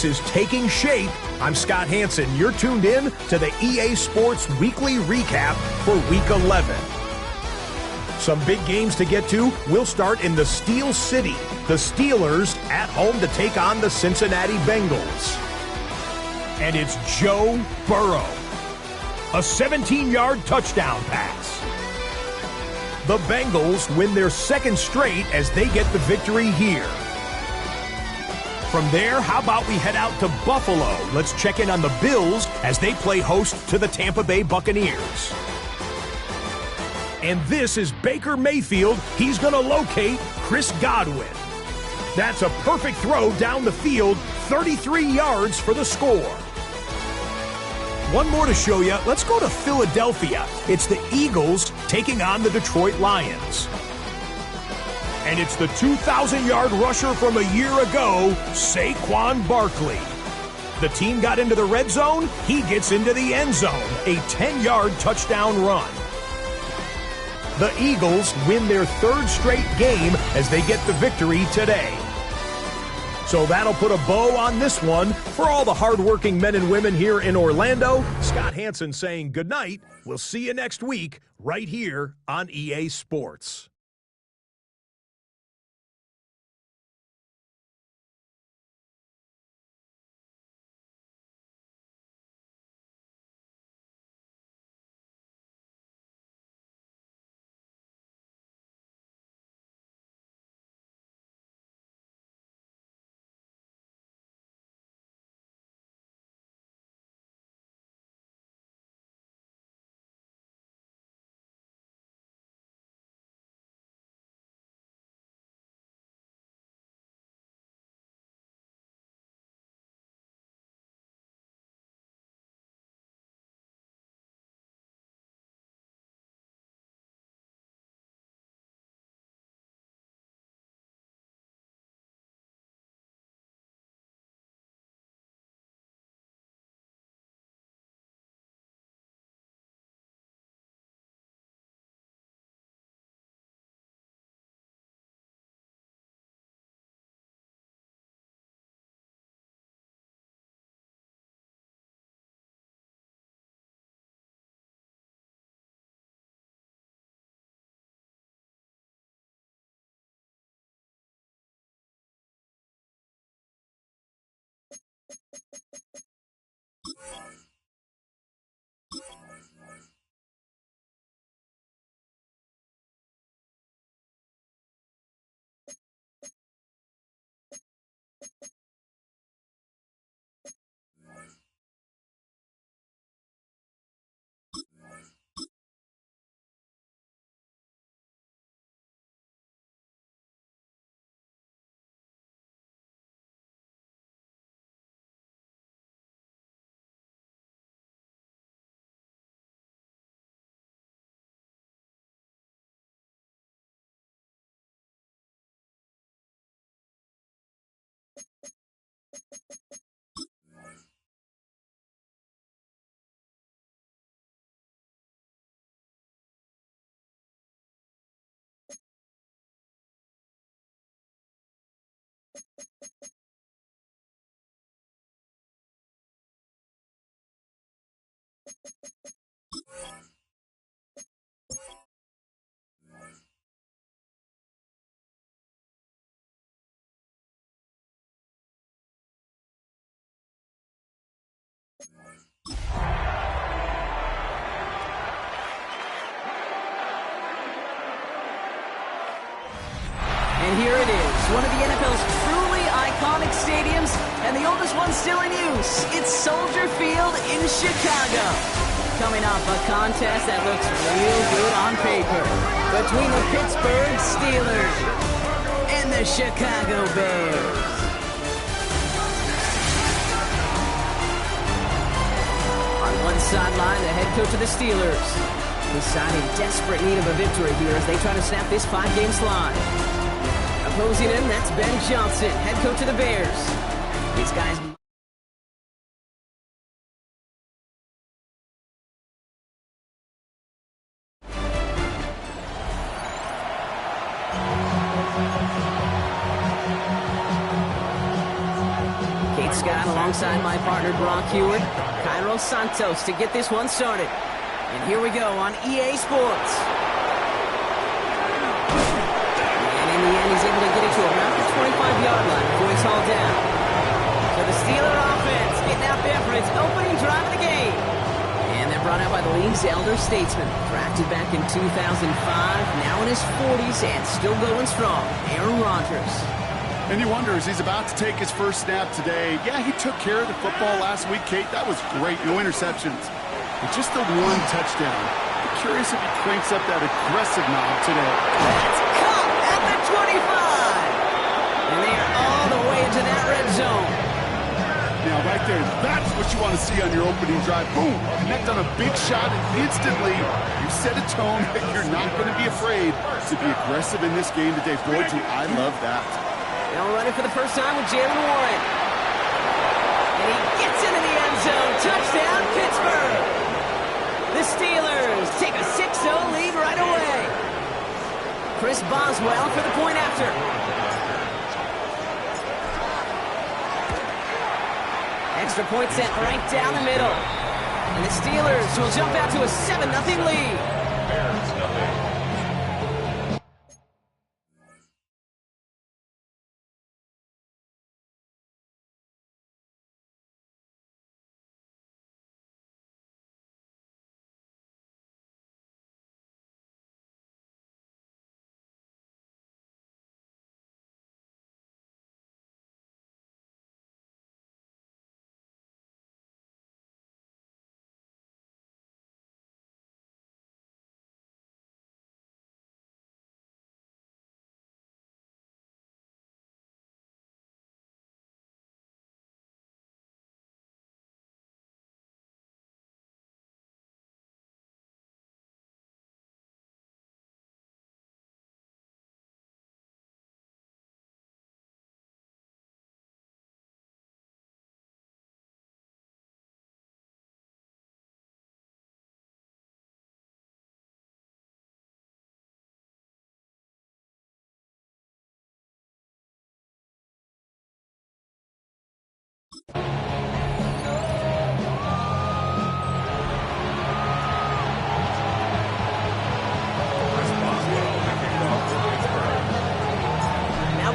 race is taking shape. I'm Scott Hansen. You're tuned in to the EA Sports Weekly Recap for Week 11. Some big games to get to. We'll start in the Steel City. The Steelers at home to take on the Cincinnati Bengals. And it's Joe Burrow. A 17-yard touchdown pass. The Bengals win their second straight as they get the victory here. From there, how about we head out to Buffalo? Let's check in on the Bills as they play host to the Tampa Bay Buccaneers. And this is Baker Mayfield. He's going to locate Chris Godwin. That's a perfect throw down the field, 33 yards for the score. One more to show you. Let's go to Philadelphia. It's the Eagles taking on the Detroit Lions. And it's the 2,000-yard rusher from a year ago, Saquon Barkley. The team got into the red zone. He gets into the end zone. A 10-yard touchdown run. The Eagles win their third straight game as they get the victory today. So that'll put a bow on this one. For all the hardworking men and women here in Orlando, Scott Hansen saying goodnight. We'll see you next week right here on EA Sports. And here it is, one of the NFL's truly iconic stadiums, and the oldest one still in use. It's Soldier Field in Chicago. Coming off a contest that looks real good on paper between the Pittsburgh Steelers and the Chicago Bears. On one sideline, the head coach of the Steelers. His side in desperate need of a victory here as they try to snap this 5-game slide. Opposing him, that's Ben Johnson, head coach of the Bears. These guys... Scott alongside my partner Brock Heward, Cairo Santos to get this one started. And here we go on EA Sports. And in the end, he's able to get it to around the 25-yard line before he's hauled down. So the Steeler offense getting out there for its opening drive of the game. And they're brought out by the league's elder statesman. Drafted back in 2005, now in his 40s and still going strong, Aaron Rodgers. And you wonder, as he's about to take his first snap today, yeah, he took care of the football last week, Kate. That was great. No interceptions. But just the one touchdown. I'm curious if he cranks up that aggressive knob today. That's caught at the 25. And they are all the way into that red zone. Now, right there, that's what you want to see on your opening drive. Boom! Connect on a big shot, and instantly you set a tone that you're not going to be afraid to be aggressive in this game today. Boy, do I love that. Now running for the first time with Jalen Warren. And he gets into the end zone. Touchdown, Pittsburgh. The Steelers take a 6-0 lead right away. Chris Boswell for the point after. Extra point sent right down the middle. And the Steelers will jump out to a 7-0 lead.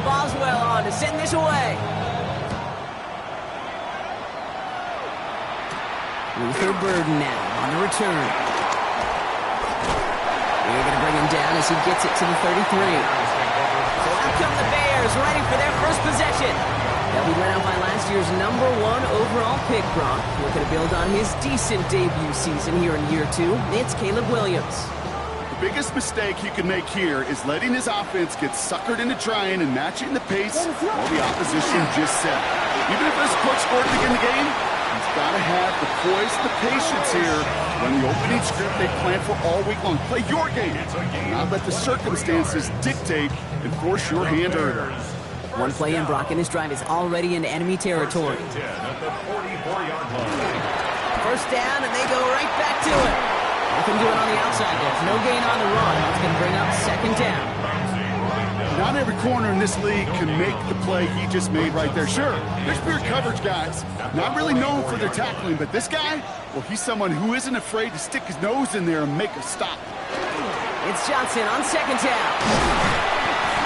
Boswell on to send this away. Luther Burden now on the return. They're going to bring him down as he gets it to the 33. So out come the Bears, ready for their first possession. They'll be led out by last year's #1 overall pick, Brock. Looking to build on his decent debut season here in year 2. It's Caleb Williams. The biggest mistake he can make here is letting his offense get suckered into trying and matching the pace while the opposition just set. Even if there's a quick score to begin the game, he's got to have the poise and the patience here when the opening script they plan for all week long. Play your game, not let the circumstances dictate and force your hand earlier. One play in, Brock, and this drive is already into enemy territory. First down, and they go right back to it. They can do it on the outside. There's no gain on the run. That's going to bring up second down. Not every corner in this league can make the play he just made right there. Sure, there's pure coverage guys, not really known for their tackling, but this guy, well, he's someone who isn't afraid to stick his nose in there and make a stop. It's Johnson on second down.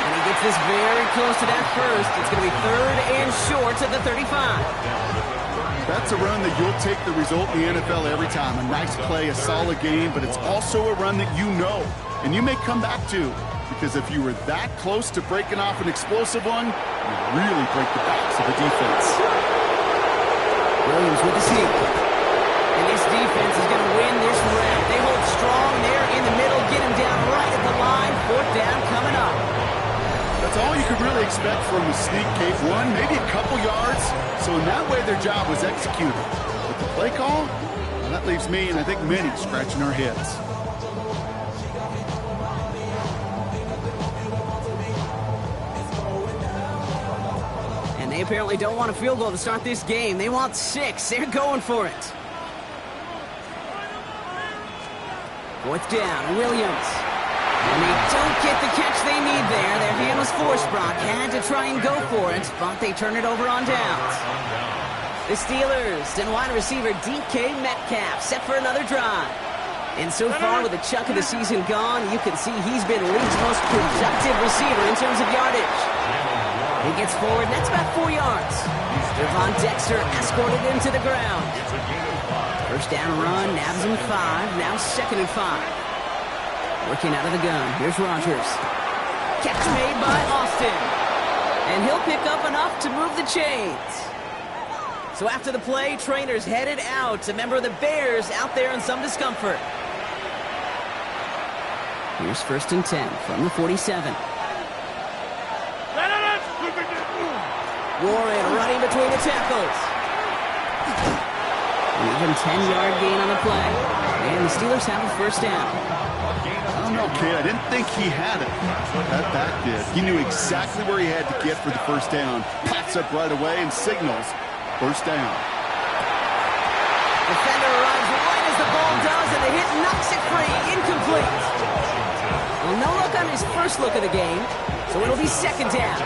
And he gets this very close to that first. It's going to be third and short at the 35. That's a run that you'll take the result in the NFL every time. A nice play, a solid game, but it's also a run that you know, and you may come back to, because if you were that close to breaking off an explosive one, you really break the backs of the defense. Williams with the sneak. And this defense is going to win this round. They hold strong there in the middle, get him down right at the line. Fourth down coming up. That's all you could really expect from the sneak, Kate. One, maybe a couple yards. So in that way, their job was executed. But the play call, well, that leaves me, and I think many, scratching our heads. And they apparently don't want a field goal to start this game. They want 6. They're going for it. Fourth down, Williams. And they don't get the catch they need there. Their hand was forced, Brock. Had to try and go for it, but they turn it over on downs. The Steelers and wide receiver DK Metcalf set for another drive. And so far, with a chunk of the season gone, you can see he's been league's most productive receiver in terms of yardage. He gets forward, and that's about 4 yards. Devon Dexter escorted him to the ground. First down run, nabs him 5, now 2nd and 5. Working out of the gun, here's Rodgers. Catch made by Austin. And he'll pick up enough to move the chains. So after the play, trainers headed out. A member of the Bears out there in some discomfort. Here's 1st and 10 from the 47. Warren running between the tackles. An even 10-yard gain on the play. And the Steelers have a first down. I don't know, kid. I didn't think he had it. That back did. He knew exactly where he had to get for the first down. Pops up right away and signals first down. Defender arrives right as the ball does, and the hit knocks it free. Incomplete. Well, no look on his first look of the game, so it'll be 2nd down.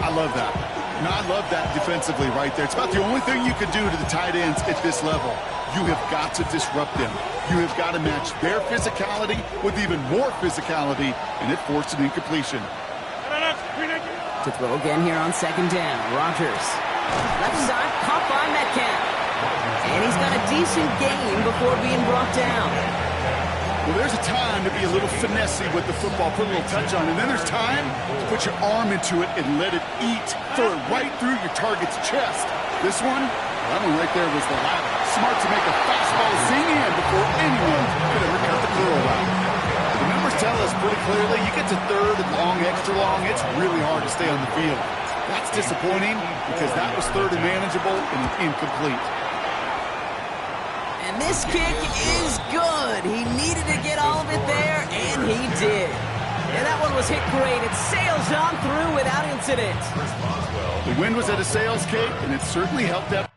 I love that. No, I love that defensively right there. It's about the only thing you can do to the tight ends at this level. You have got to disrupt them. You have got to match their physicality with even more physicality, and it forced an incompletion. To throw again here on 2nd down, Rodgers. Left side, caught by Metcalf. And he's got a decent gain before being brought down. Well, there's a time to be a little finessey with the football, put a little touch on, and then there's time to put your arm into it and let it eat, throw it right through your target's chest. This one, that one right there was the latter. Smart to make a fastball zing in before anyone could ever cut the curl out. The numbers tell us pretty clearly, you get to 3rd and long, extra long, it's really hard to stay on the field. That's disappointing because that was 3rd and manageable and incomplete. And this kick is good. He needed to get all of it there, and he did. And that one was hit great. It sails on through without incident. The wind was at a sails, Kate, and it certainly helped out.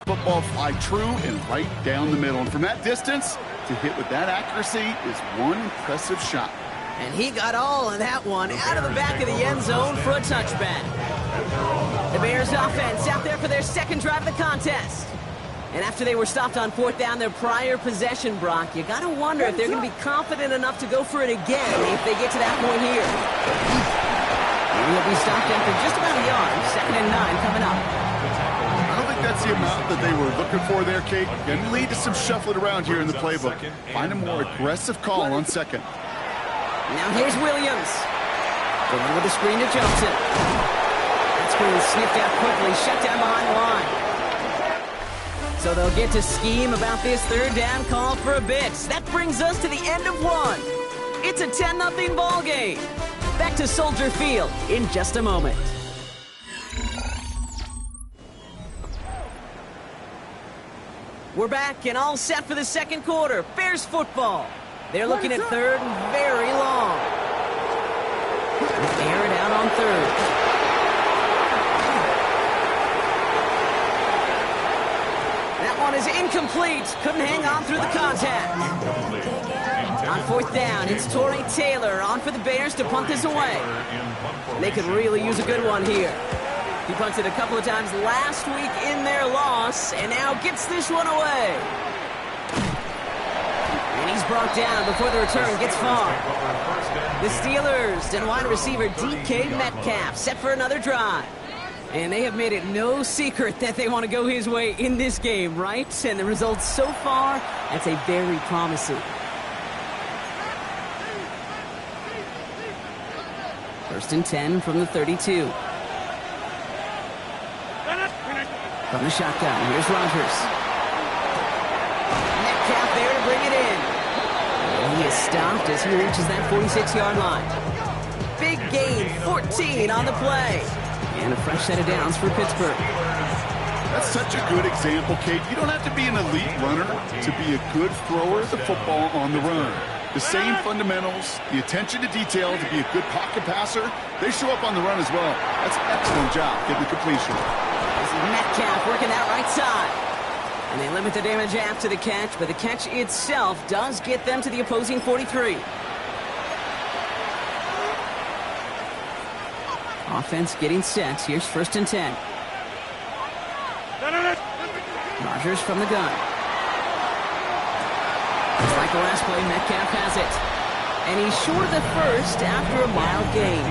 Football fly true and right down the middle. And from that distance, to hit with that accuracy is one impressive shot. And he got all of that one out of the back of the end zone for a touchback. The Bears offense out there for their 2nd drive of the contest. And after they were stopped on 4th down their prior possession, Brock, you got to wonder if they're going to be confident enough to go for it again if they get to that point here. And he'll be stopped after just about a yard. 2nd and 9 coming up. I don't think that's the amount that they were looking for there, Kate. Going to lead to some shuffling around here in the playbook. Find a more aggressive call on 2nd. Now here's Williams. Going with the screen to Johnson. That screen sniffed out quickly, shut down behind the line. So they'll get to scheme about this 3rd down call for a bit. That brings us to the end of 1. It's a 10-0 ball game. Back to Soldier Field in just a moment. We're back and all set for the 2nd quarter. Bears football. They're looking at 3rd and very long. Air it out on 3rd. one is incomplete. Couldn't hang on through the contact. On fourth down, it's Torrey Taylor on for the Bears to punt this away. They could really use a good one here. He punted a couple of times last week in their loss, and now gets this one away. And he's brought down before the return gets far. The Steelers and wide receiver DK Metcalf set for another drive. And they have made it no secret that they want to go his way in this game, right? And the results so far, that's a very promising. First and 10 from the 32. From the shotgun, here's Rodgers. Metcalf there to bring it in. And he is stopped as he reaches that 46-yard line. Big gain, 14 on the play. And a fresh set of downs for Pittsburgh. That's such a good example, Kate. You don't have to be an elite runner to be a good thrower of the football on the run. The same fundamentals, the attention to detail to be a good pocket passer, they show up on the run as well. That's an excellent job getting the completion. This is Metcalf working that right side. And they limit the damage after the catch, but the catch itself does get them to the opposing 43. Offense getting set. Here's first and 10. Rodgers from the gun. Just like the last play, Metcalf has it. And he's short of the first after a mild gain.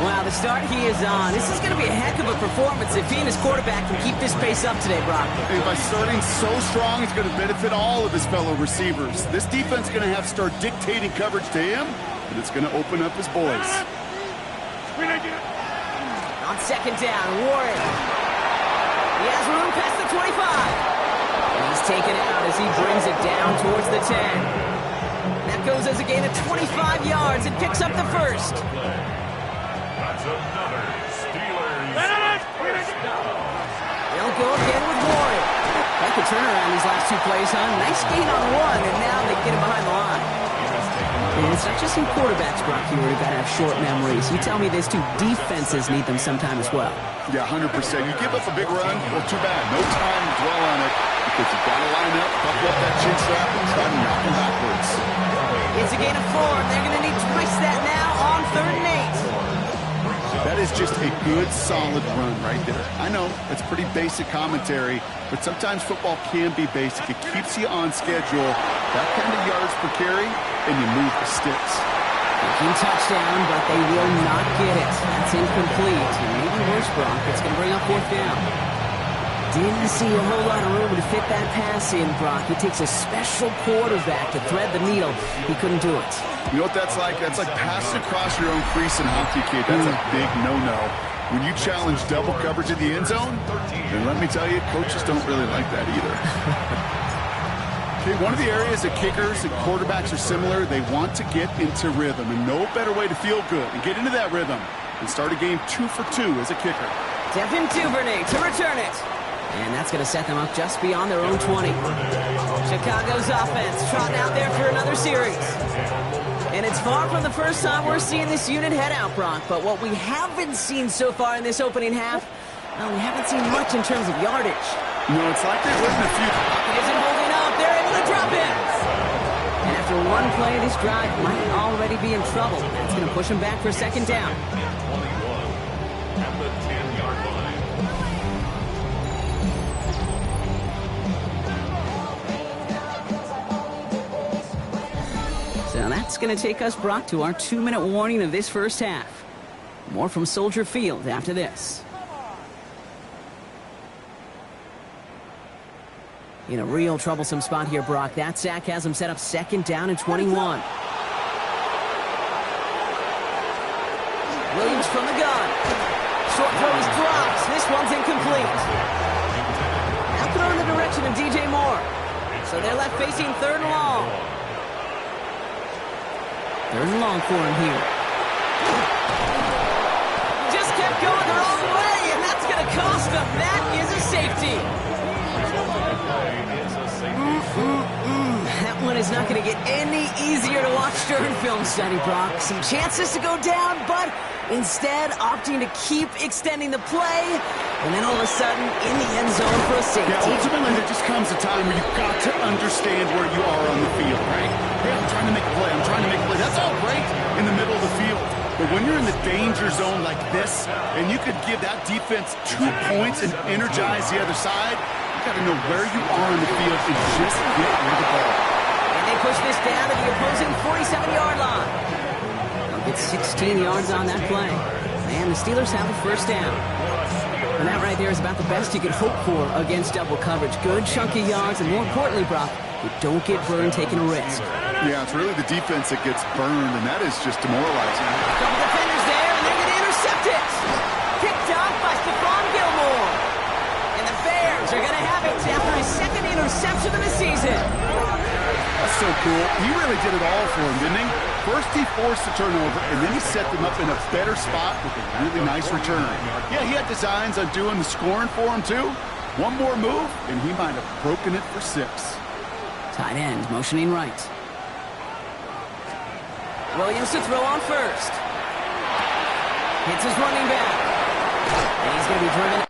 Wow, the start he is on. This is going to be a heck of a performance if he and his quarterback can keep this pace up today, Brock. Hey, by starting so strong, it's going to benefit all of his fellow receivers. This defense is going to have to start dictating coverage to him, and it's going to open up his boys. On second down, Warren. He has room past the 25. And he's taken out as he brings it down towards the 10. That goes as a gain of 25 yards and picks up the first. That's another Steelers. They'll go again with Warren. Like a turnaround these last two plays, huh? Nice gain on one, and now they get him behind the line. And it's not just in quarterbacks, Brock, here where you've got to have short memories. You tell me this too, defenses need them sometime as well. Yeah, 100%. You give up a big run, well, too bad. No time to dwell on it because you've got to line up, buckle up that chin strap, and try to knock him backwards. It's a gain of 4. They're going to need twice that now on 3rd and 8. That is just a good, solid run right there. I know, it's pretty basic commentary, but sometimes football can be basic. It keeps you on schedule. That kind of yards per carry, and you move the sticks. Thinking touchdown, but they will not get it. That's incomplete. And maybe worse, Brock, it's going to bring up 4th down. Didn't see a whole lot of room to fit that pass in, Brock. It takes a special quarterback to thread the needle. He couldn't do it. You know what that's like? That's like passing across your own crease in hockey, kid. That's a big no-no. When you challenge double coverage in the end zone, then let me tell you, coaches don't really like that either. Okay, one of the areas that kickers and quarterbacks are similar, they want to get into rhythm, and no better way to feel good and get into that rhythm than start a game 2 for 2 as a kicker. Devin Duvernay to return it. And that's going to set them up just beyond their own 20. Chicago's offense trotting out there for another series. And it's far from the first time we're seeing this unit head out, Brock. But what we haven't seen so far in this opening half, well, we haven't seen much in terms of yardage. No, it's like they're letting a few... It isn't holding up. They're able to drop it. And after one play, this drive might already be in trouble. That's going to push them back for 2nd down. So that's going to take us, Brock, to our 2-minute warning of this first half. More from Soldier Field after this. In a real troublesome spot here, Brock. That sack has him set up 2nd down and 21. Williams from the gun. Short throw is dropped. This one's incomplete. Now throw in the direction of DJ Moore. So they're left facing 3rd and long. 3rd and long for him here. Just kept going the wrong way, and that's going to cost them. That is a safety. That one is not going to get any easier to watch during film study, Brock. Some chances to go down, but instead opting to keep extending the play, and then all of a sudden in the end zone for a safety. Yeah, ultimately there just comes a time where you've got to understand where you are on the field, right? Hey, I'm trying to make a play. I'm trying to make a play. That's all great in the middle of the field. But when you're in the danger zone like this, and you could give that defense 2 points and energize the other side, you got to know where you are on the field and just get rid of the ball. And they push this down to the opposing 47-yard line. They'll get 16 yards on that play. And the Steelers have a first down. And that right there is about the best you could hope for against double coverage. Good chunky yards, and more importantly, Brock, you don't get burned taking a risk. Yeah, it's really the defense that gets burned, and that is just demoralizing. Couple defenders there, and they're going to intercept it. Picked up by Stephon Gilmore. And the Bears are going to have it after his second interception of the season. That's so cool. He really did it all for him, didn't he? First he forced the turnover, and then he set them up in a better spot with a really nice return. Yeah, he had designs on doing the scoring for him, too. One more move, and he might have broken it for 6. Tight end motioning right. Williams to throw on first. Hits his running back. And he's going to be driven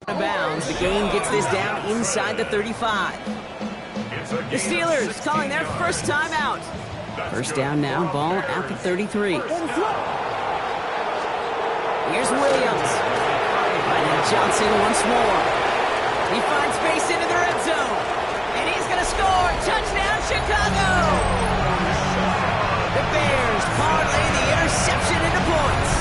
Out of bounds. The game gets this down inside the 35. The Steelers calling their first timeout. First down now, ball at the 33. Here's Williams. Finding Johnson once more. He finds space into the red zone. And he's going to score. Touchdown, Chicago! The Bears parlay the interception into points.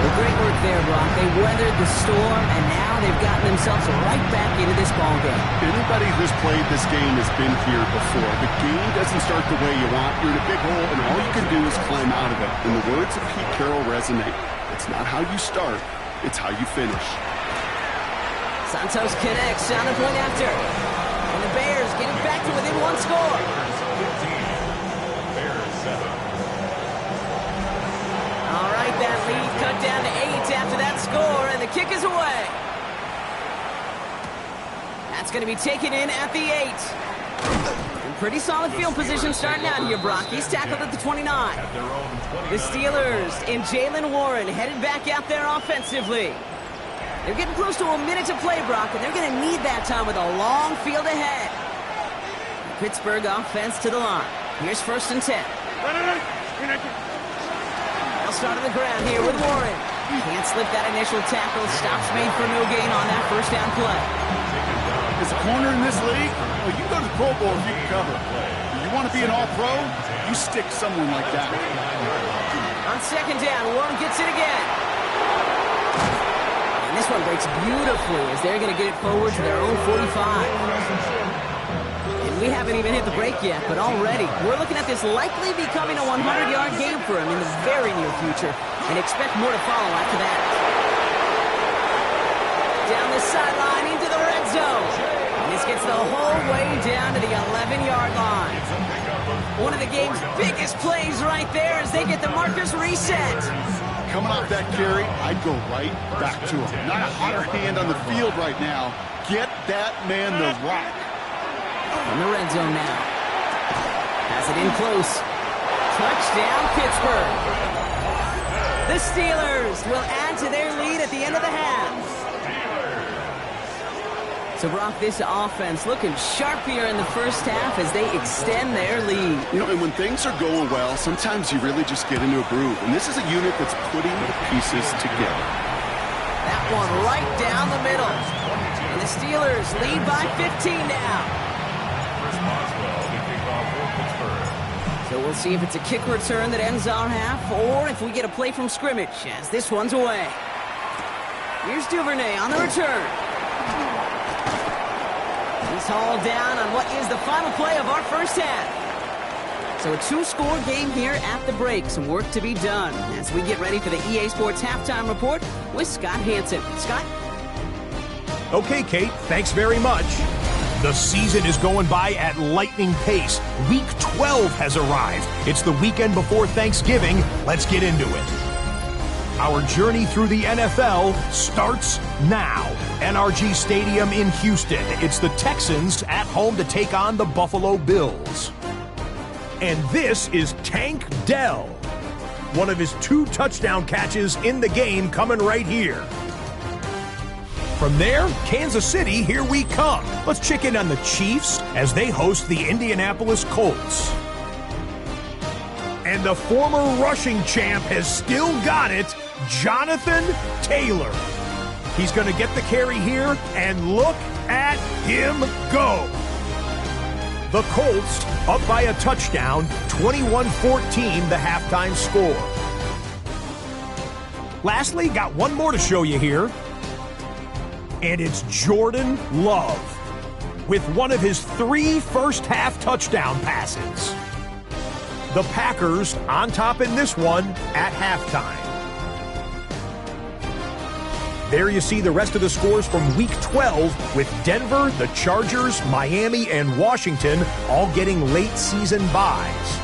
Well, great work there, Brock. They weathered the storm, and now they've gotten themselves right back into this ballgame. Anybody who's played this game has been here before. The game doesn't start the way you want. You're in a big hole, and all you can do is climb out of it. And the words of Pete Carroll resonate. It's not how you start, it's how you finish. Santos connects on the point after. And the Bears getting back to within one score. Bears 7. All right, that lead cut down to 8 after that score, and the kick is away. That's going to be taken in at the 8. And pretty solid field position starting out here, Brock. He's tackled at the 29. The Steelers in Jalen Warren headed back out there offensively. They're getting close to a minute to play, Brock, and they're going to need that time with a long field ahead. Pittsburgh offense to the line. Here's 1st and 10. They'll start on the ground here with Warren. Can't slip that initial tackle. Stops made for no gain on that first down play. Is a corner in this league? Well, you go to the Pro Bowl if you can cover. You want to be an all-pro? You stick someone like that. On 2nd down, Warren gets it again. And this one breaks beautifully as they're going to get it forward to their own 45. And we haven't even hit the break yet, but already we're looking at this likely becoming a 100-yard game for him in the very near future, and expect more to follow after that. Down the sideline into the red zone. And this gets the whole way down to the 11-yard line. One of the game's biggest plays right there as they get the markers reset. Coming off that carry, I'd go right back to him. Not a hotter hand on the field right now. Get that man the rock. In the red zone now. Pass it in close. Touchdown, Pittsburgh. The Steelers will add to their lead at the end of the half. So, Brock, this offense looking sharpier in the first half as they extend their lead. You know, and when things are going well, sometimes you really just get into a groove. And this is a unit that's putting the pieces together. That one right down the middle. And the Steelers lead by 15 now. So we'll see if it's a kick return that ends our half, or if we get a play from scrimmage as this one's away. Here's Duvernay on the return. He's hauled down on what is the final play of our first half. So a 2-score game here at the break. Some work to be done as we get ready for the EA Sports Halftime Report with Scott Hansen. Scott? Okay, Kate, thanks very much. The season is going by at lightning pace. Week 12 has arrived. It's the weekend before Thanksgiving. Let's get into it. Our journey through the NFL starts now. NRG Stadium in Houston. It's the Texans at home to take on the Buffalo Bills. And this is Tank Dell. One of his 2 touchdown catches in the game coming right here. From there, Kansas City, here we come. Let's check in on the Chiefs as they host the Indianapolis Colts. And the former rushing champ has still got it, Jonathan Taylor. He's going to get the carry here, and look at him go. The Colts up by a touchdown, 21-14 the halftime score. Lastly, got one more to show you here. And it's Jordan Love with one of his 3 first-half touchdown passes. The Packers on top in this one at halftime. There you see the rest of the scores from Week 12 with Denver, the Chargers, Miami, and Washington all getting late-season byes.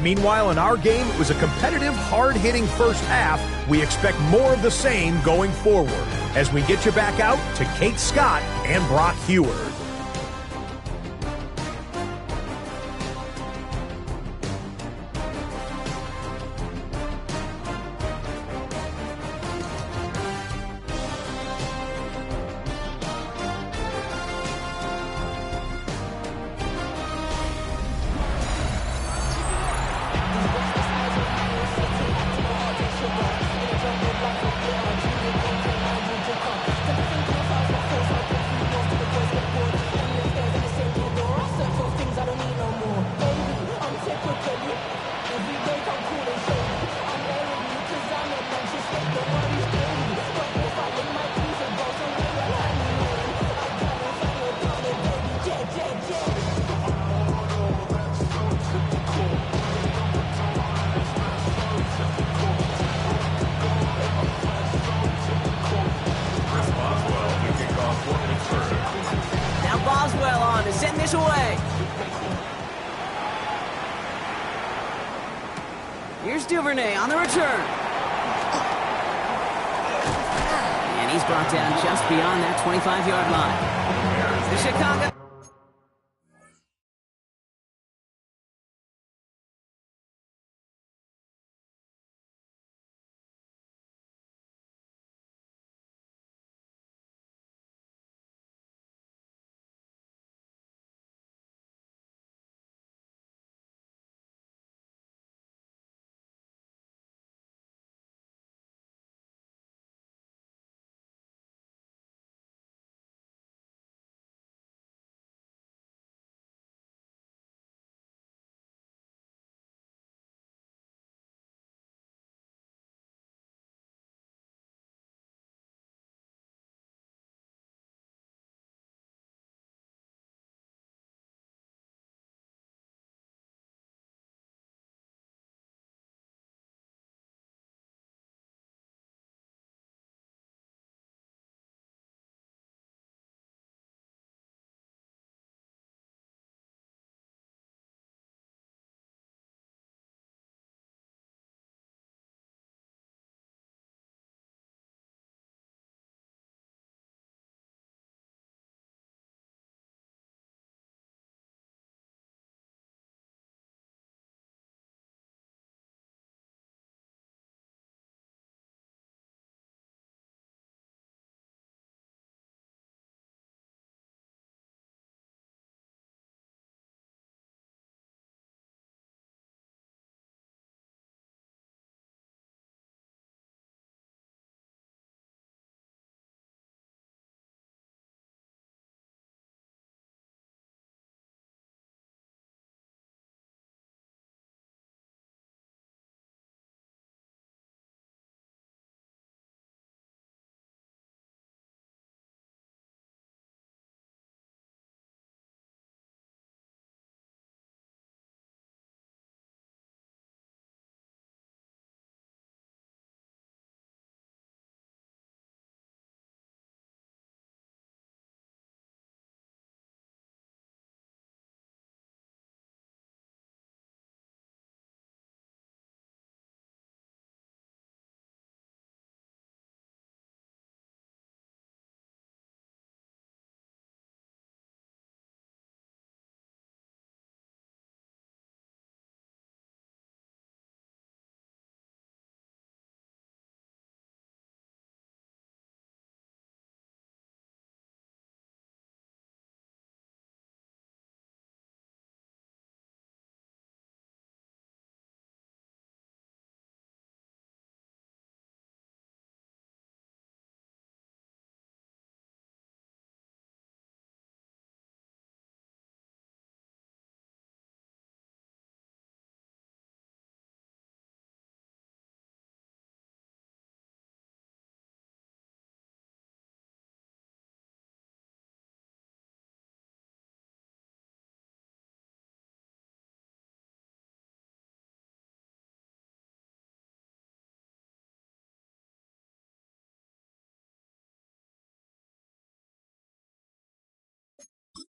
Meanwhile, in our game, it was a competitive, hard-hitting first half. We expect more of the same going forward as we get you back out to Kate Scott and Brock Heward. Here's Duvernay on the return. And he's brought down just beyond that 25-yard line. The Chicago...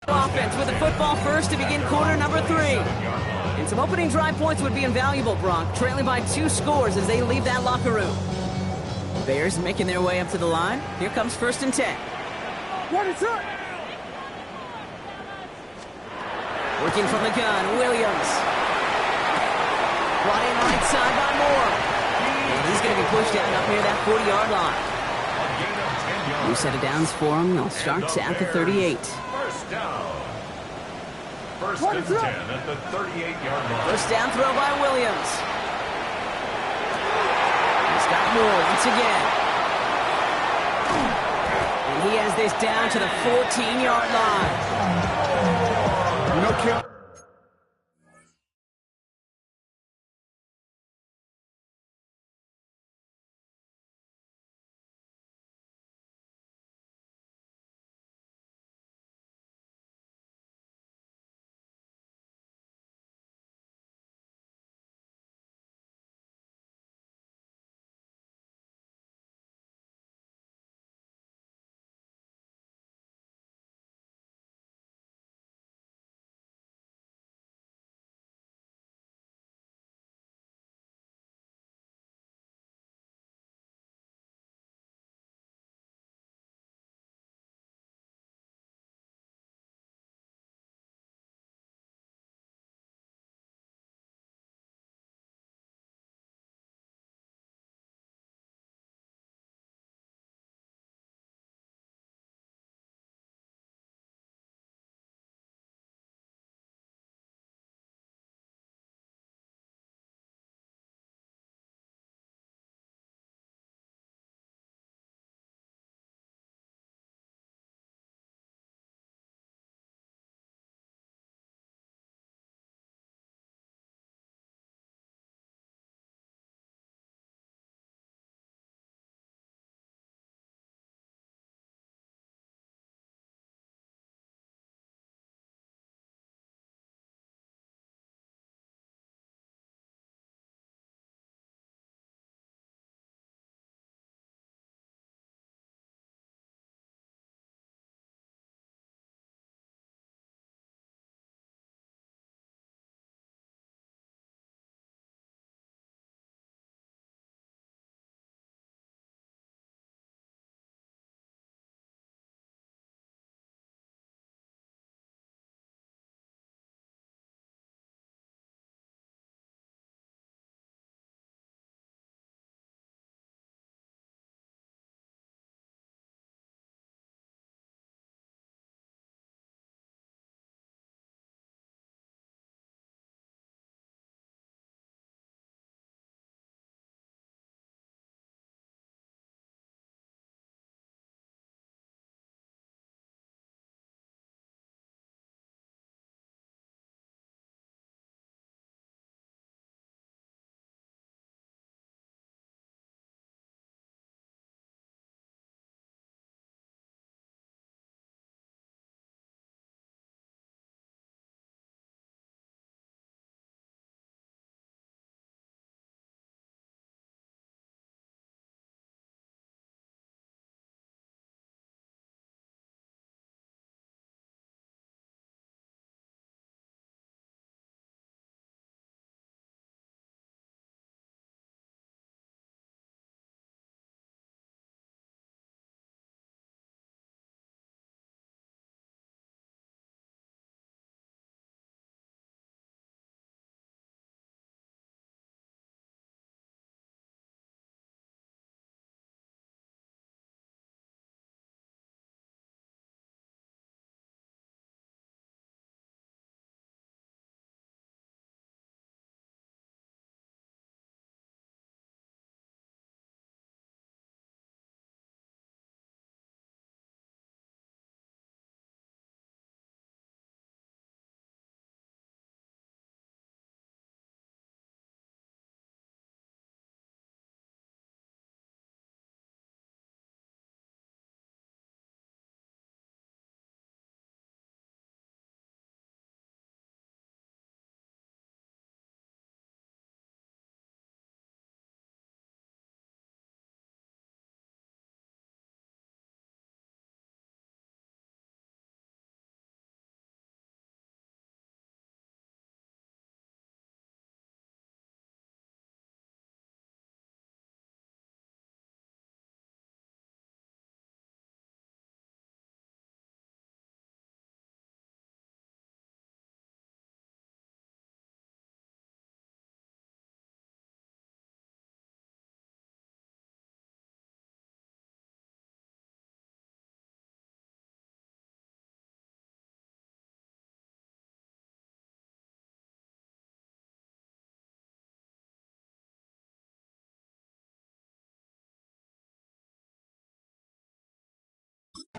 Offense with the football first to begin quarter number 3. And some opening drive points would be invaluable, Bronk, trailing by 2 scores as they leave that locker room. Bears making their way up to the line. Here comes 1st and 10. Working from the gun, Williams. Brought in right side by Moore. And he's going to be pushed down up near that 40-yard line. New set of downs for him. They'll start at the 38. First down. First and 10 at the 38-yard line. First down throw by Williams. He's got Moore once again. And he has this down to the 14-yard line. No kill.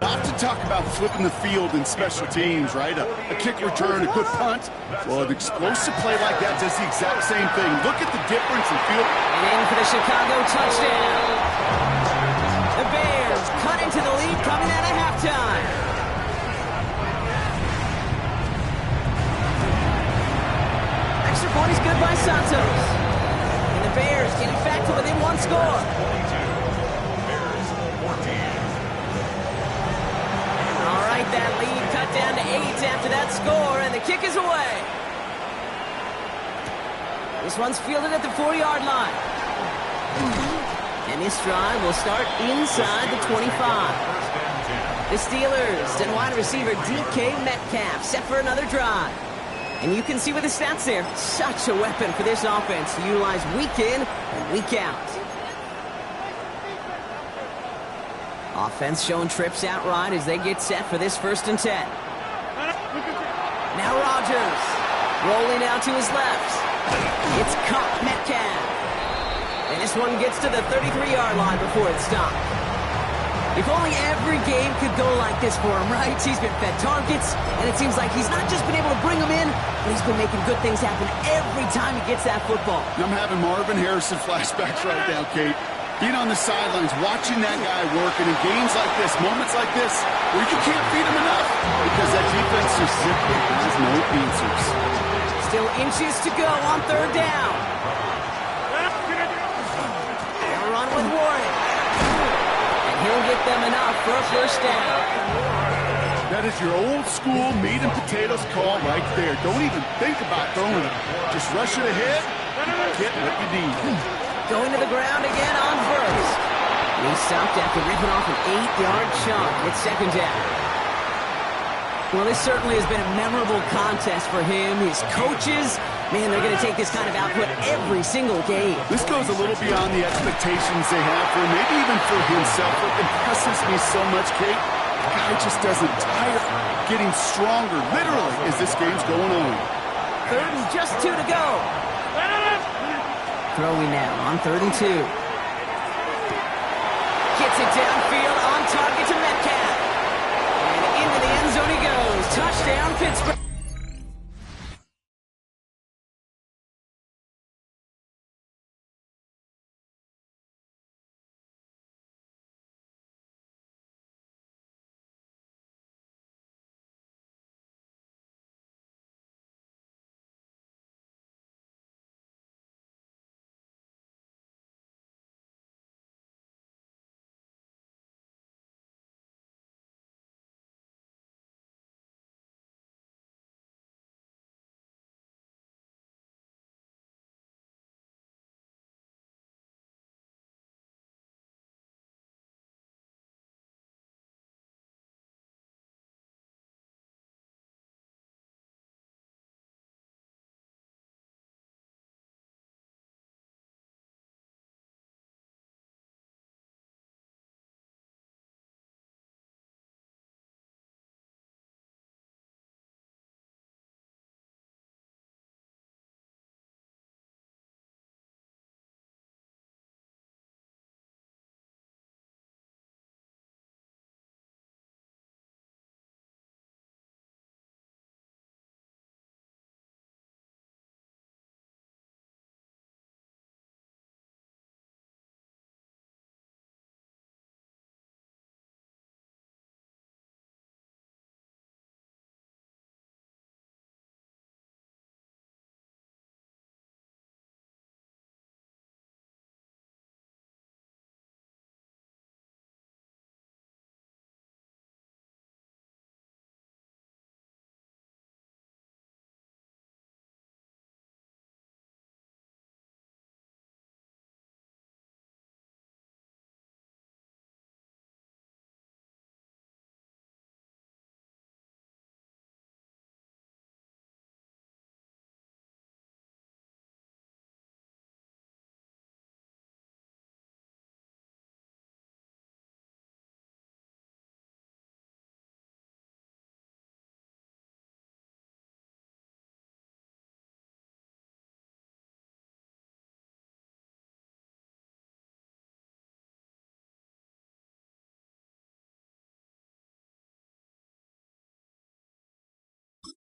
Often talk about flipping the field in special teams, right? A kick return, a good punt. Well, an explosive play like that does the exact same thing. Look at the difference in field. And in for the Chicago touchdown. The Bears cut into the lead coming out of halftime. Extra point is good by Santos. And the Bears getting back to within one score. 22. Bears 14. All right, that lead cut down to 8 after that score, and the kick is away. This one's fielded at the 40-yard line. And this drive will start inside the 25. The Steelers and wide receiver DK Metcalf set for another drive. And you can see with the stats there, such a weapon for this offense to utilize week in and week out. Offense showing trips out right as they get set for this 1st and 10. Now Rodgers rolling out to his left. It's caught Metcalf. And this one gets to the 33-yard line before it stopped. If only every game could go like this for him, right? He's been fed targets, and it seems like he's not just been able to bring them in, but he's been making good things happen every time he gets that football. I'm having Marvin Harrison flashbacks right now, Kate. Being on the sidelines, watching that guy work, and in games like this, moments like this, where you can't feed him enough because that defense just simply has no answers. Still inches to go on 3rd down. They'll run with Warren. And he'll get them enough for a 1st down. That is your old school meat and potatoes call right there. Don't even think about throwing it. Just rush it ahead and get what you need. Going to the ground again on 1st. He stopped after ripping off an 8-yard chunk. It's 2nd down. Well, this certainly has been a memorable contest for him. His coaches, man, they're going to take this kind of output every single game. This goes a little beyond the expectations they have for him, maybe even for himself. What impresses me so much, Kate, the guy just doesn't tire, getting stronger, literally, as this game's going on. 3rd and just 2 to go. Throwing now on 3rd and 2. Gets it downfield on target to Metcalf. And into the end zone he goes. Touchdown, Pittsburgh.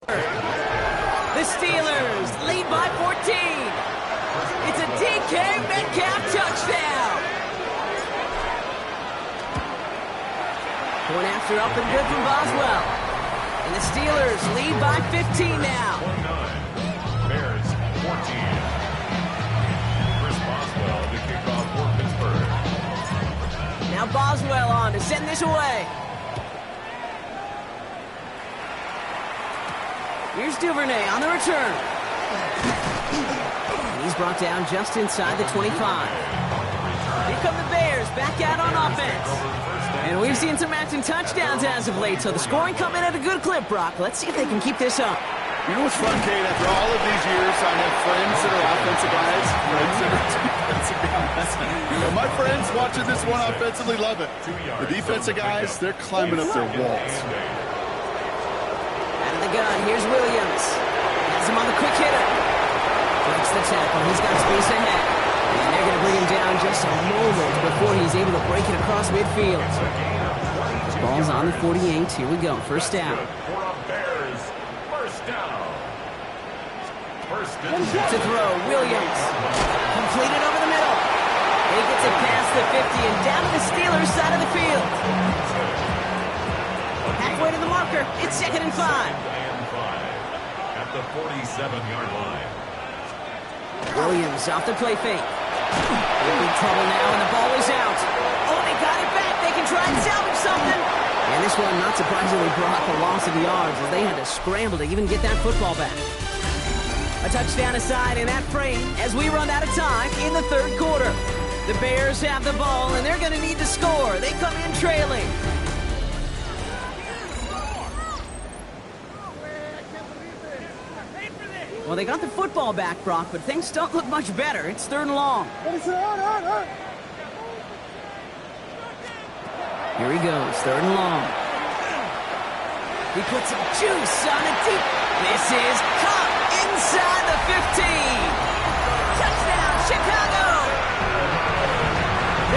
The Steelers lead by 14. It's a DK Metcalf touchdown. Point after up and good from Boswell. And the Steelers lead by 15 now. 29. Bears 14. Chris Boswell to kick off for Pittsburgh. Now Boswell on to send this away. Here's Duvernay on the return. And he's brought down just inside the 25. Here come the Bears back out on offense. And we've seen some matching touchdowns as of late, so the scoring coming at a good clip, Brock. Let's see if they can keep this up. You know what's fun, Kate? After all of these years, I have friends that are offensive guys, friends that are defensive guys. And my friends watching this one offensively love it. The defensive guys, they're climbing up their walls. Out of the gun, here's Williams. Has him on the quick hitter. Breaks the tackle, he's got space ahead. And they're going to bring him down just a moment before he's able to break it across midfield. The ball's on the 48. Here we go, first down. To throw, Williams. Completed over the middle. He gets it past the 50 and down to the Steelers' side of the field. Halfway to the marker, it's 2nd and 5. At the 47-yard line. Williams off the play fake. In big trouble now, and the ball is out. Oh, they got it back. They can try and salvage something. And this one, not surprisingly, brought the loss of yards as they had to scramble to even get that football back. A touchdown aside in that frame as we run out of time in the 3rd quarter. The Bears have the ball, and they're going to need to score. They come in trailing. Well, they got the football back, Brock, but things don't look much better. It's 3rd and long. Here he goes, 3rd and long. He puts some juice on it deep. This is caught inside the 15. Touchdown, Chicago!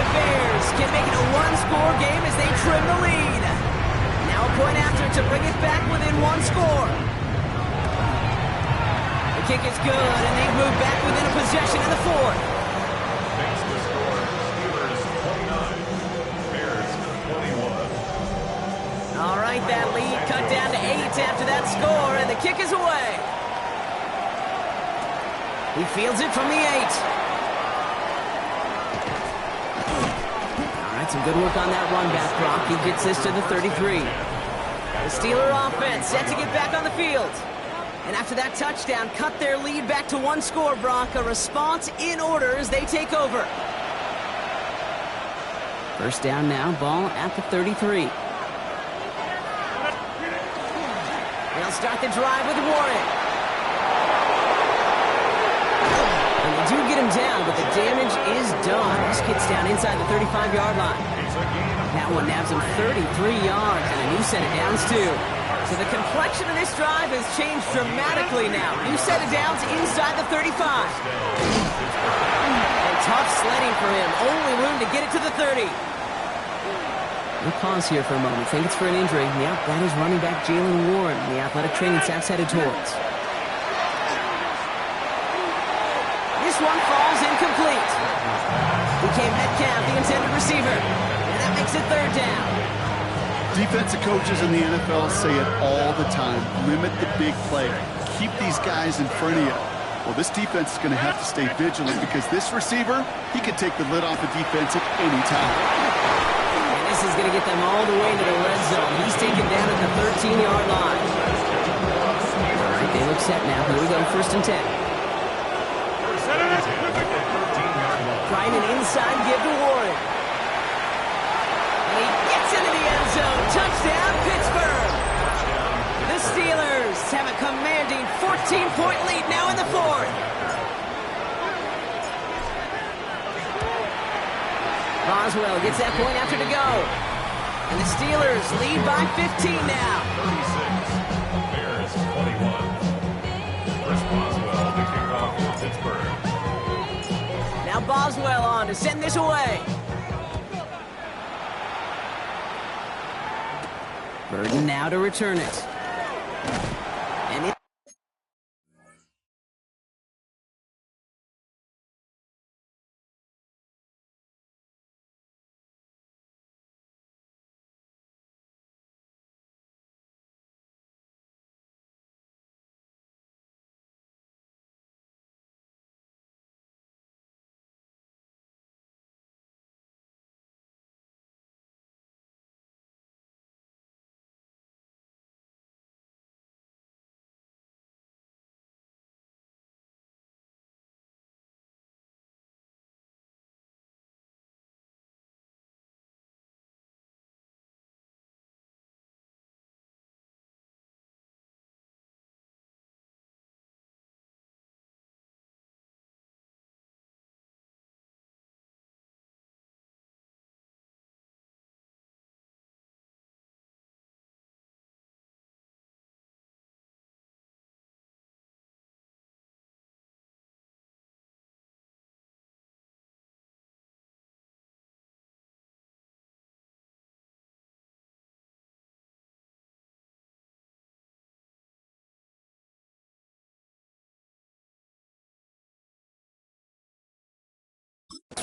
The Bears can make it a one-score game as they trim the lead. Now a point after to bring it back within 1 score. The kick is good, and they move back within a possession in the 4th. Makes the score Steelers 29, Bears 21. All right, that lead cut down to 8 after that score, and the kick is away. He fields it from the 8. All right, some good work on that run back, Brock. He gets this to the 33. The Steeler offense set to get back on the field. And after that touchdown, cut their lead back to 1 score, Brock. A response in order as they take over. First down now, ball at the 33. They'll start the drive with Warren. And they do get him down, but the damage is done. This kid's down inside the 35-yard line. That one nabs him 33 yards, and a new set of downs, too. So the complexion of this drive has changed dramatically now. New set of downs inside the 35. And tough sledding for him. Only room to get it to the 30. We'll pause here for a moment. Think it's for an injury. Yep, that is running back Jalen Warren, the athletic training staff's headed towards. This one falls incomplete. Became Metcalf, the intended receiver. And that makes it 3rd down. Defensive coaches in the NFL say it all the time. Limit the big play. Keep these guys in front of you. Well, this defense is going to have to stay vigilant because this receiver, he can take the lid off the defense at any time. And this is going to get them all the way to the red zone. He's taken down at the 13-yard line. All right, they look set now. Here we go, 1st and 10. Trying an inside give to Warren. And he gets into the end zone. Touchdown, Pittsburgh. The Steelers have a commanding 14-point lead now in the 4th. Boswell gets that point after to go. And the Steelers lead by 15 now. 36, Bears 21. Chris Boswell to kick off for Pittsburgh. Now Boswell on to send this away. Burden now to return it. And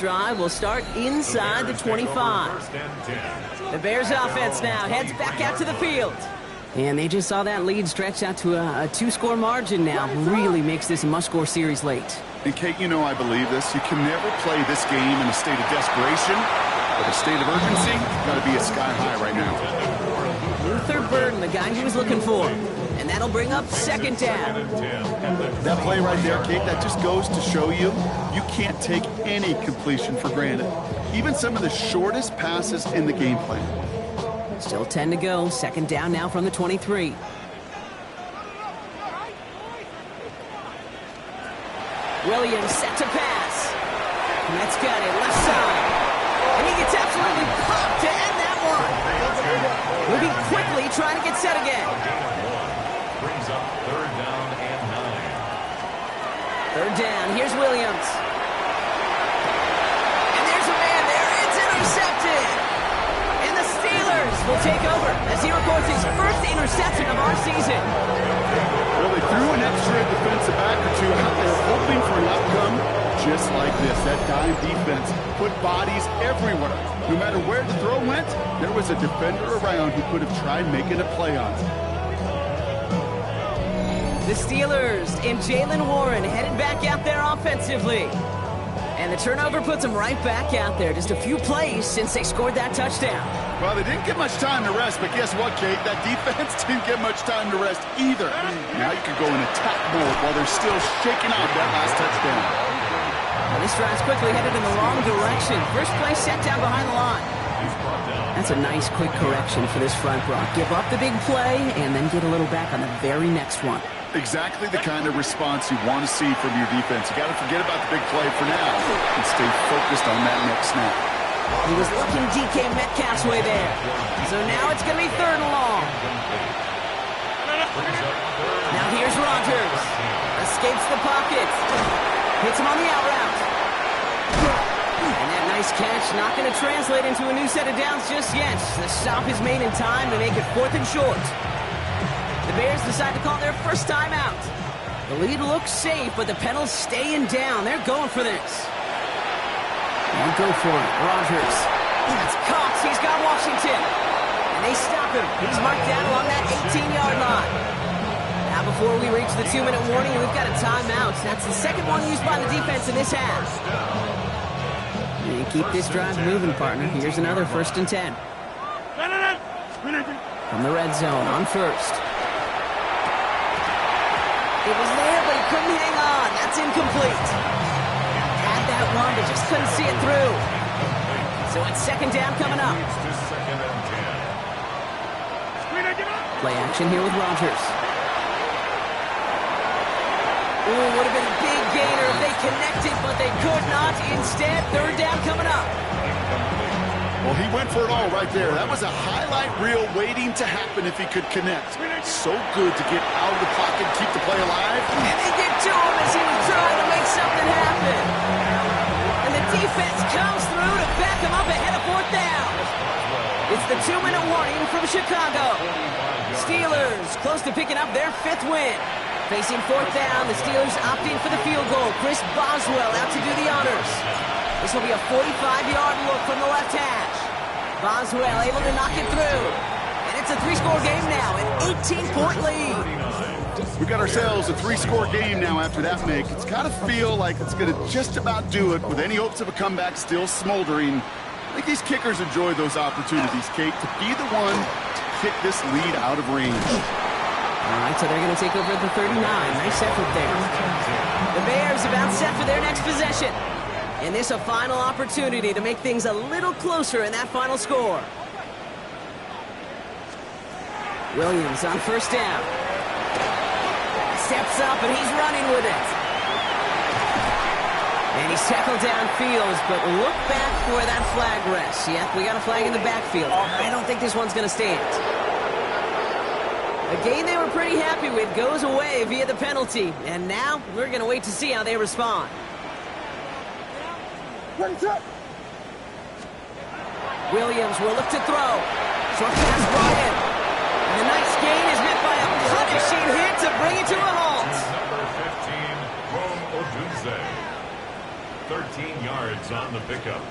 drive will start inside the 25. The Bears offense now heads back out to the field. And they just saw that lead stretch out to a two-score margin now. Really makes this a must-score series late. And Kate, you know I believe this. You can never play this game in a state of desperation, but a state of urgency got to be at sky high right now. Luther Burden, the guy he was looking for. And that'll bring up second down. That play right there, Kate, that just goes to show you can't take any completion for granted. Even some of the shortest passes in the game plan. Still 10 to go. Second down now from the 23. Williams set to pass. Met's got it left side. And he gets absolutely popped to end that one. Moving quickly, trying to get set again. Brings up third down and 9. Third down. Here's Williams. And there's a man there. It's intercepted. And the Steelers will take over as he records his first interception of our season. Well, they threw an extra defensive back or two out there hoping for an outcome just like this. That dime defense put bodies everywhere. No matter where the throw went, there was a defender around who could have tried making a play on it. The Steelers and Jaylen Warren headed back out there offensively. And the turnover puts them right back out there. Just a few plays since they scored that touchdown. Well, they didn't get much time to rest, but guess what, Kate? That defense didn't get much time to rest either. Now you can go in attack mode while they're still shaking out that last touchdown. Well, this drive's quickly headed in the wrong direction. First play set down behind the line. That's a nice quick correction for this front row. Give up the big play and then get a little back on the very next one. Exactly the kind of response you want to see from your defense. You got to forget about the big play for now and stay focused on that next snap. He was looking DK Metcalf's way there. So now it's going to be third and long. Now here's Rodgers. Escapes the pocket. Hits him on the out route. And that nice catch not going to translate into a new set of downs just yet. The stop is made in time to make it fourth and short. The Bears decide to call their first timeout. The lead looks safe, but the Penals staying down. They're going for this. And go for it. Rodgers. That's Cox. He's got Washington. And they stop him. He's marked down along that 18-yard line. Now before we reach the 2-minute warning, we've got a timeout. That's the second one used by the defense in this half. And keep this drive moving, partner. Here's another 1st and 10. From the red zone on first. It was there, but he couldn't hang on. That's incomplete. Had that one, but just couldn't see it through. So it's second down coming up. Play action here with Rodgers. Ooh, would have been a big gainer if they connected, but they could not. Instead, third down coming up. Well, he went for it all right there. That was a highlight reel waiting to happen if he could connect. So good to get out of the pocket, keep the play alive. And they get to him as he was trying to make something happen. And the defense comes through to back him up ahead of fourth down. It's the 2-minute warning from Chicago. Steelers close to picking up their 5th win. Facing fourth down, the Steelers opting for the field goal. Chris Boswell out to do the honors. This will be a 45-yard look from the left hash. Boswell able to knock it through. And it's a 3-score game now, an 18-point lead. We got ourselves a 3-score game now after that make. It's got to feel like it's going to just about do it with any hopes of a comeback still smoldering. I think these kickers enjoy those opportunities, Kate, to be the one to kick this lead out of range. All right, so they're going to take over at the 39. Nice effort there. The Bears about set for their next possession. And this a final opportunity to make things a little closer in that final score. Williams on first down. Steps up and he's running with it. And he's tackled downfield, but look back where that flag rests. Yep, we got a flag in the backfield. I don't think this one's going to stand. A game they were pretty happy with goes away via the penalty. And now we're going to wait to see how they respond. Williams will look to throw. Short pass brought in. And the nice gain is met by a punishing hit to bring it to a halt. Number 15, from Odunze. 13 yards on the pickup.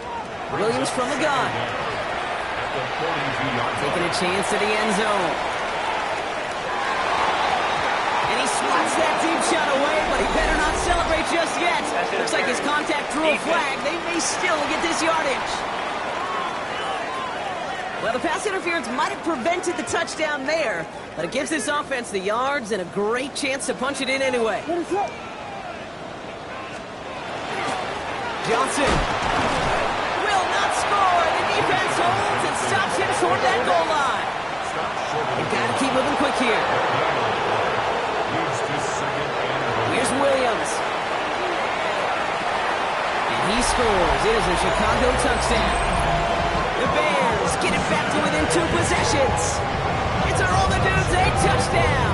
Williams from the gun. At the 42-yard line. Taking a chance to the end zone. And he swats that deep shot away, but he better not celebrate just yet. Looks like his contact drew a flag. They may still get this yardage. Well, the pass interference might have prevented the touchdown there, but it gives this offense the yards and a great chance to punch it in anyway. Johnson will not score. The defense holds and stops him short of that goal line. They've got to keep moving quick here. Here's Williams. And he scores. It is a Chicago touchdown. The Bears get it back to within 2 possessions. It's a roll the dudes, a touchdown.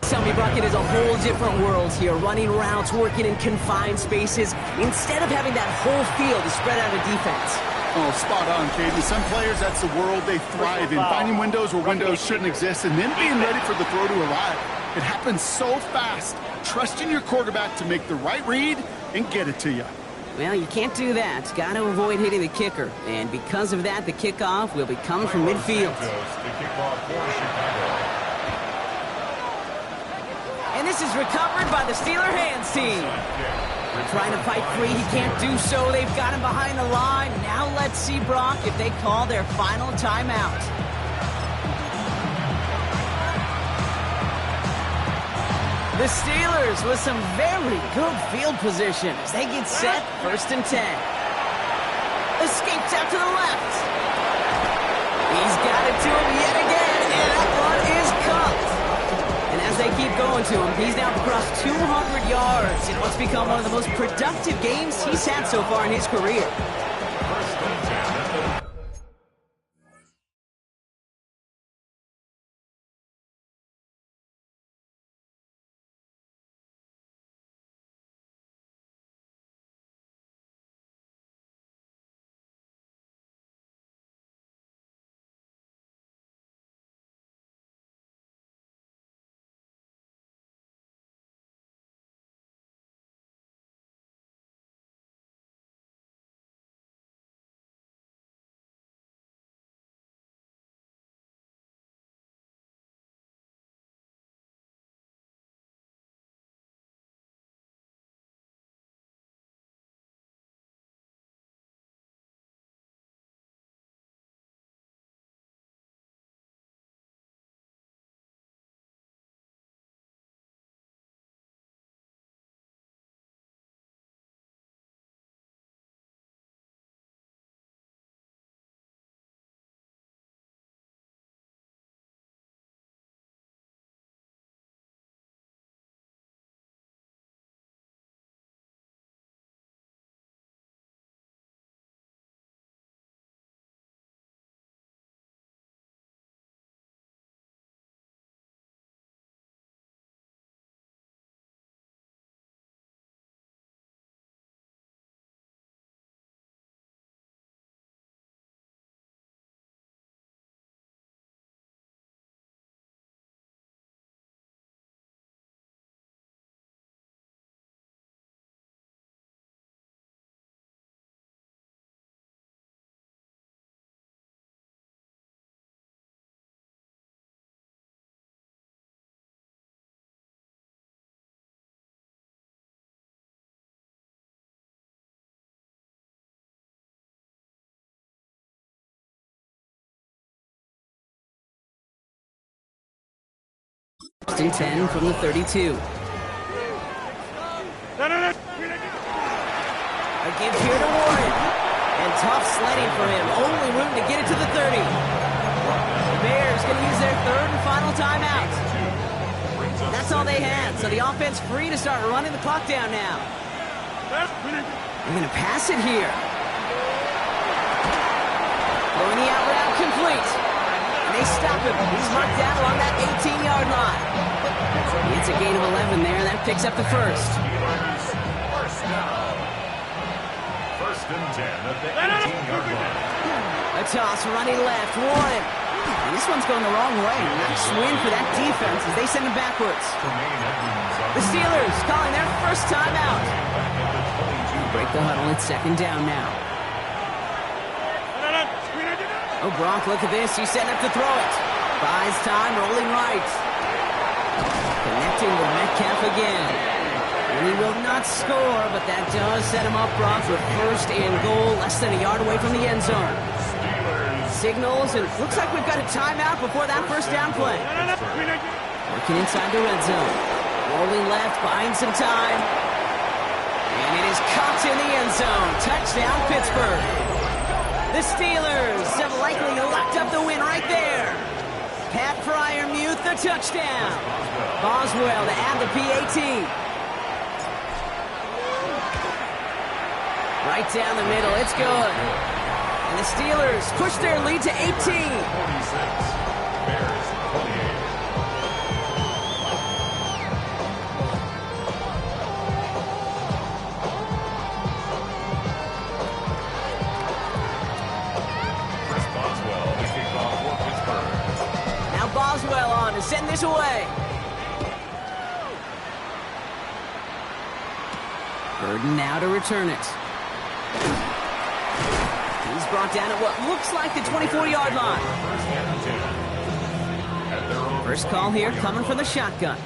Tell me, Brock, it is a whole different world here, running routes, working in confined spaces, instead of having that whole field to spread out a defense. Oh, spot on, Katie. Some players, that's the world they thrive in, finding windows where windows shouldn't exist and then being ready for the throw to arrive. It happens so fast. Trusting your quarterback to make the right read and get it to you. Well, you can't do that. Got to avoid hitting the kicker. And because of that, the kickoff will be coming from midfield. And this is recovered by the Steeler hands team. They're trying to fight free. He can't do so. They've got him behind the line. Now let's see, Brock, if they call their final timeout. The Steelers with some very good field position as they get set, 1st and 10. Escapes out to the left. He's got it to him yet again, and that one is cuffed. And as they keep going to him, he's now across 200 yards in what's become one of the most productive games he's had so far in his career. First and 10 from the 32. A give here to Warren. And tough sledding for him. Only room to get it to the 30. The Bears going to use their third and final timeout. That's all they had. So the offense free to start running the clock down now. They're going to pass it here. Throwing the out route complete. And they stop him. He's marked down along that 18-yard line. It's a gain of 11 there. That picks up the first. First and 10 at the 18-yard line. A toss running left. Warren. This one's going the wrong way. Nice win for that defense as they send him backwards. The Steelers calling their first timeout. Break the huddle. It's second down now. Oh, Gronk, look at this. He's setting up to throw it. Buys time, rolling right. Connecting with Metcalf again. And he will not score, but that does set him up, Gronk, with first and goal, less than a yard away from the end zone. Signals, and it looks like we've got a timeout before that first down play. Working inside the red zone. Rolling left, buying some time. And it is caught in the end zone. Touchdown, Pittsburgh. The Steelers have likely locked up the win right there. Pat Fryermuth, the touchdown. Boswell to add the PAT. Right down the middle, it's good. And the Steelers push their lead to 18. 46, Bears 28. Boswell on to send this away. Burden now to return it. He's brought down at what looks like the 24-yard line. First call here coming from the shotgun.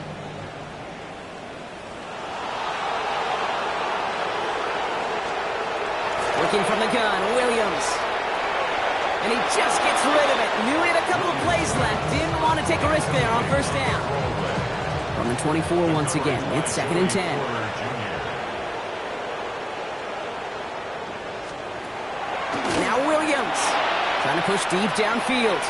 Looking from the gun, Williams. And he just gets rid of it. Knew he had a couple of plays left. Didn't want to take a risk there on first down. From the 24 once again. It's second and 10. Now Williams. Trying to push deep downfield.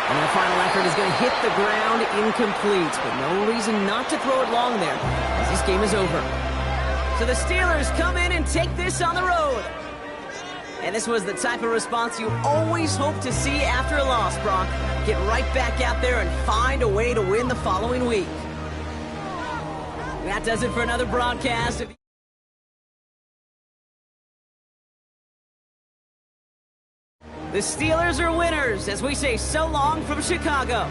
And the final effort is going to hit the ground incomplete. But no reason not to throw it long there, as this game is over. So the Steelers come in and take this on the road. And this was the type of response you always hope to see after a loss, Brock. Get right back out there and find a way to win the following week. That does it for another broadcast. The Steelers are winners as we say so long from Chicago.